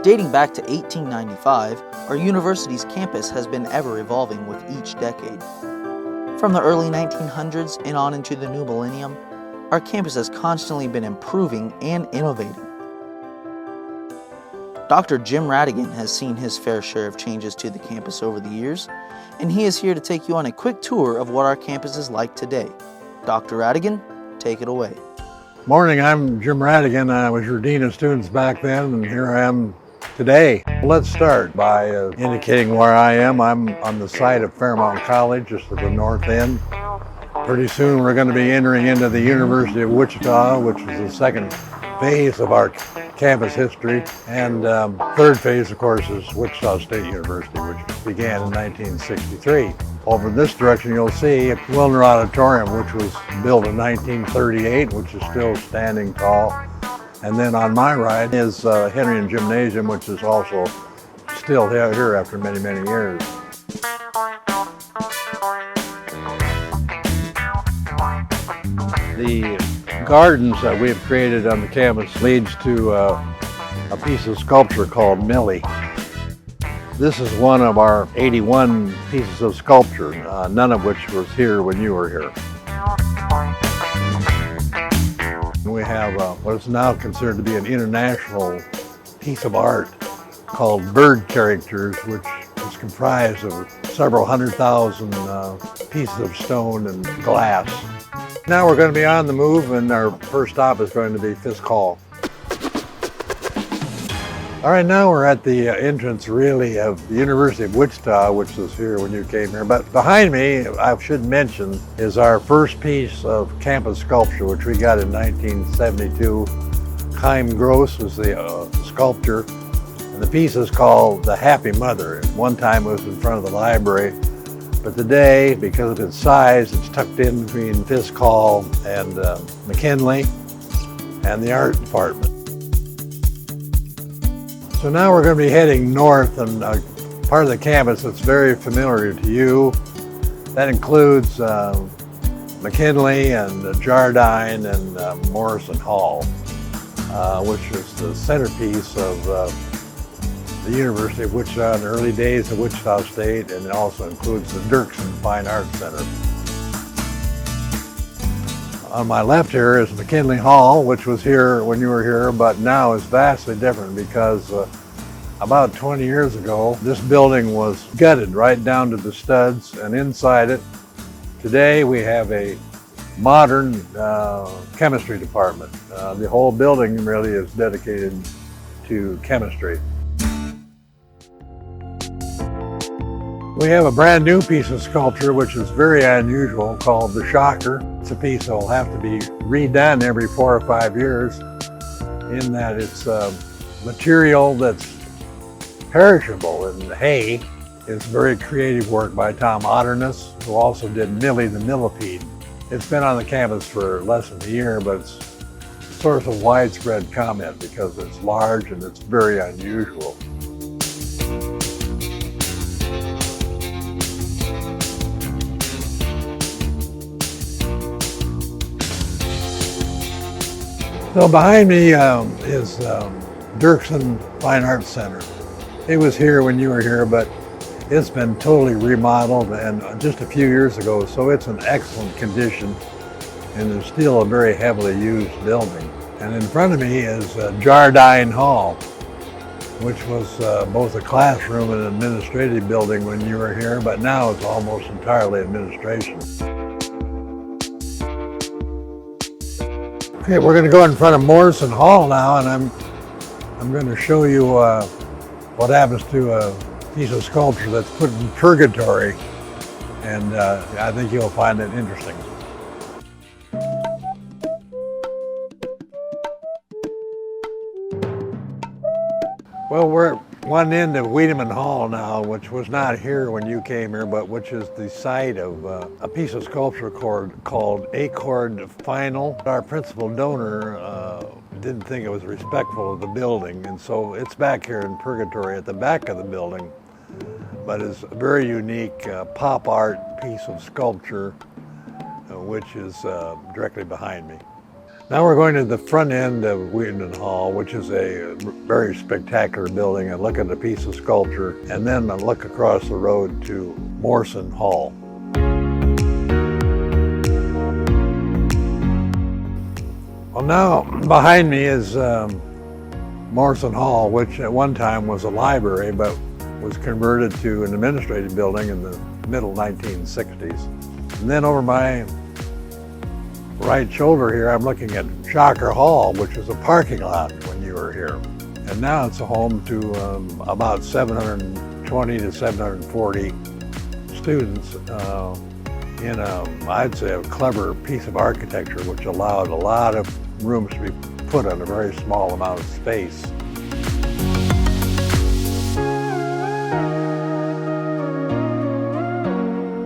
Dating back to 1895, our university's campus has been ever evolving with each decade. From the early 1900s and on into the new millennium, our campus has constantly been improving and innovating. Dr. Jim Rhatigan has seen his fair share of changes to the campus over the years, and he is here to take you on a quick tour of what our campus is like today. Dr. Rhatigan, take it away. Morning, I'm Jim Rhatigan. I was your Dean of Students back then, and here I am today. Let's start by indicating where I am. I'm on the site of Fairmount College, just at the north end. Pretty soon we're going to be entering into the University of Wichita, which is the second phase of our campus history. And third phase, of course, is Wichita State University, which began in 1963. Over in this direction, you'll see Wilner Auditorium, which was built in 1938, which is still standing tall. And then on my right is Henry Gymnasium, which is also still here after many, many years. The gardens that we have created on the campus leads to a piece of sculpture called Millie. This is one of our 81 pieces of sculpture, none of which was here when you were here. We have what is now considered to be an international piece of art called Bird Characters, which is comprised of several 100,000 pieces of stone and glass. Now we're going to be on the move, and our first stop is going to be Fisk Hall. All right, now we're at the entrance, really, of the University of Wichita, which was here when you came here. But behind me, I should mention, is our first piece of campus sculpture, which we got in 1972. Chaim Gross was the sculptor, and the piece is called The Happy Mother. At one time it was in front of the library, but today, because of its size, it's tucked in between Fisk Hall and McKinley and the art department. So now we're going to be heading north, and part of the campus that's very familiar to you. That includes McKinley and Jardine and Morrison Hall, which is the centerpiece of the University of Wichita in the early days of Wichita State, and it also includes the Dirksen Fine Arts Center. On my left here is McKinley Hall, which was here when you were here, but now is vastly different because about 20 years ago, this building was gutted right down to the studs, and inside it, today we have a modern chemistry department. The whole building really is dedicated to chemistry. We have a brand new piece of sculpture which is very unusual called the Shocker. It's a piece that will have to be redone every 4 or 5 years in that it's material that's perishable, and hay is very creative work by Tom Otterness, who also did Millie the Millipede. It's been on the campus for less than a year, but it's a source of widespread comment because it's large and it's very unusual. So behind me is Dirksen Fine Arts Center. It was here when you were here, but it's been totally remodeled and just a few years ago, so it's in excellent condition and is still a very heavily used building. And in front of me is Jardine Hall, which was both a classroom and an administrative building when you were here, but now it's almost entirely administration. Okay, we're going to go in front of Morrison Hall now, and I'm going to show you what happens to a piece of sculpture that's put in purgatory, and I think you'll find it interesting. Well, we're at one end of Wiedemann Hall now, which was not here when you came here, but which is the site of a piece of sculpture called Accord Final. Our principal donor didn't think it was respectful of the building, and so it's back here in purgatory at the back of the building, but it's a very unique pop art piece of sculpture, which is directly behind me. Now we're going to the front end of Wheaton Hall, which is a very spectacular building, and look at a piece of sculpture, and then look across the road to Morrison Hall. Well, now behind me is Morrison Hall, which at one time was a library, but was converted to an administrative building in the middle 1960s. And then over my right shoulder here, I'm looking at Shocker Hall, which was a parking lot when you were here. And now it's a home to about 720 to 740 students in I'd say, a clever piece of architecture, which allowed a lot of rooms to be put on a very small amount of space.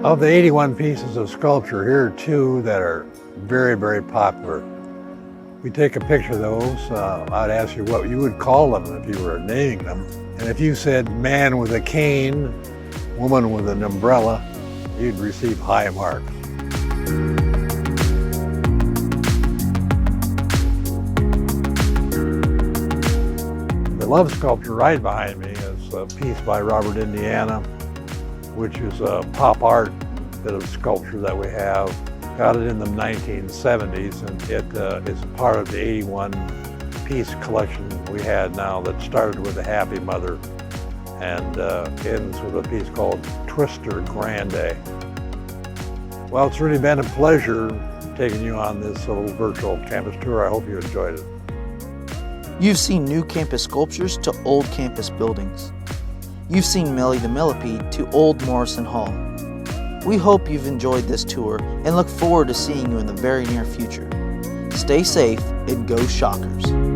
Of the 81 pieces of sculpture, here are two that are very, very popular. We take a picture of those. I'd ask you what you would call them if you were naming them. And if you said man with a cane, woman with an umbrella, you'd receive high marks. The love sculpture right behind me is a piece by Robert Indiana, which is a pop art bit of sculpture that we have. Got it in the 1970s, and it is part of the 81 piece collection we had now that started with the Happy Mother and ends with a piece called Twister Grande. Well, it's really been a pleasure taking you on this little virtual campus tour. I hope you enjoyed it. You've seen new campus sculptures to old campus buildings. You've seen Millie the Millipede to Old Morrison Hall. We hope you've enjoyed this tour and look forward to seeing you in the very near future. Stay safe and go Shockers!